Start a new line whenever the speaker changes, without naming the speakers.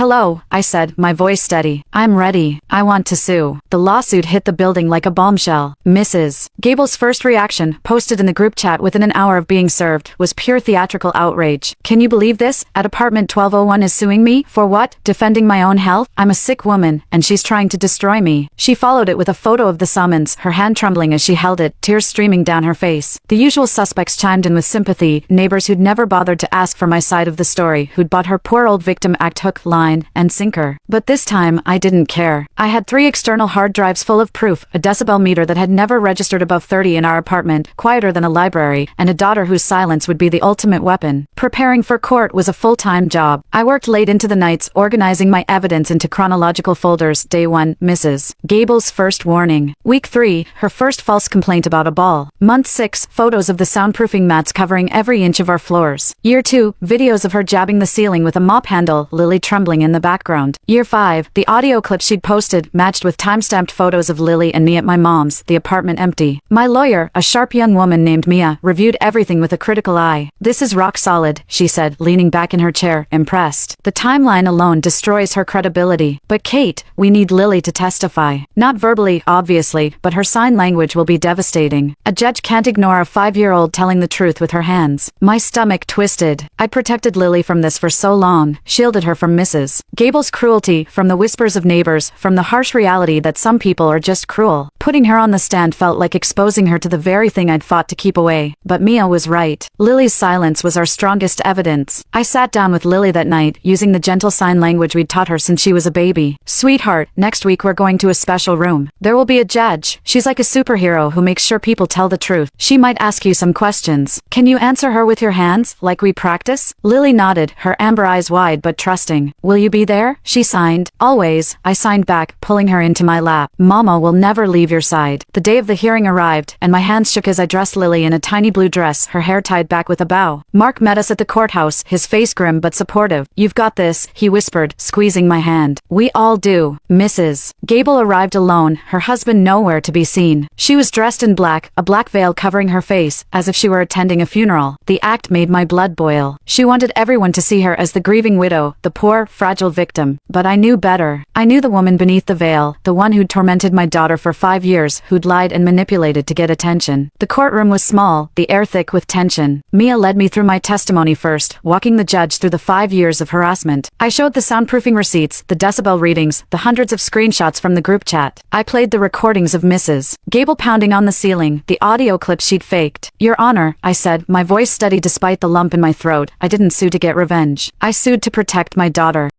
Hello, I said, my voice steady. I'm ready. I want to sue. The lawsuit hit the building like a bombshell. Mrs. Gable's first reaction, posted in the group chat within an hour of being served, was pure theatrical outrage. Can you believe this? At apartment 1201 is suing me? For what? Defending my own health? I'm a sick woman, and she's trying to destroy me. She followed it with a photo of the summons, her hand trembling as she held it, tears streaming down her face. The usual suspects chimed in with sympathy, neighbors who'd never bothered to ask for my side of the story, who'd bought her poor old victim act hook, line, and sinker. But this time, I didn't care. I had 3 external hard drives full of proof, a decibel meter that had never registered above 30 in our apartment, quieter than a library, and a daughter whose silence would be the ultimate weapon. Preparing for court was a full-time job. I worked late into the nights, organizing my evidence into chronological folders. Day 1, Mrs. Gable's first warning. Week 3, her first false complaint about a ball. Month 6, photos of the soundproofing mats covering every inch of our floors. Year 2, videos of her jabbing the ceiling with a mop handle, Lily trembling in the background. Year 5, the audio clip she'd posted, matched with time-stamped photos of Lily and me at my mom's, the apartment empty. My lawyer, a sharp young woman named Mia, reviewed everything with a critical eye. This is rock solid, she said, leaning back in her chair, impressed. The timeline alone destroys her credibility. But Kate, we need Lily to testify. Not verbally, obviously, but her sign language will be devastating. A judge can't ignore a 5-year-old telling the truth with her hands. My stomach twisted. I'd protected Lily from this for so long, shielded her from Mrs. Gable's cruelty, from the whispers of neighbors, from the harsh reality that some people are just cruel. Putting her on the stand felt like exposing her to the very thing I'd fought to keep away. But Mia was right. Lily's silence was our strongest evidence. I sat down with Lily that night, using the gentle sign language we'd taught her since she was a baby. Sweetheart, next week we're going to a special room. There will be a judge. She's like a superhero who makes sure people tell the truth. She might ask you some questions. Can you answer her with your hands, like we practice? Lily nodded, her amber eyes wide but trusting. Will you be there? She signed. Always, I signed back, pulling her into my lap. Mama will never leave your side. The day of the hearing arrived, and my hands shook as I dressed Lily in a tiny blue dress, her hair tied back with a bow. Mark met us at the courthouse, his face grim but supportive. You've got this, he whispered, squeezing my hand. We all do. Mrs. Gable arrived alone, her husband nowhere to be seen. She was dressed in black, a black veil covering her face, as if she were attending a funeral. The act made my blood boil. She wanted everyone to see her as the grieving widow, the poor, fragile victim. But I knew better. I knew the woman beneath the veil, the one who'd tormented my daughter for 5 years, who'd lied and manipulated to get attention. The courtroom was small, the air thick with tension. Mia led me through my testimony first, walking the judge through the 5 years of harassment. I showed the soundproofing receipts, the decibel readings, the hundreds of screenshots from the group chat. I played the recordings of Mrs. Gable pounding on the ceiling, the audio clips she'd faked. Your Honor, I said, my voice steady despite the lump in my throat, I didn't sue to get revenge. I sued to protect my daughter.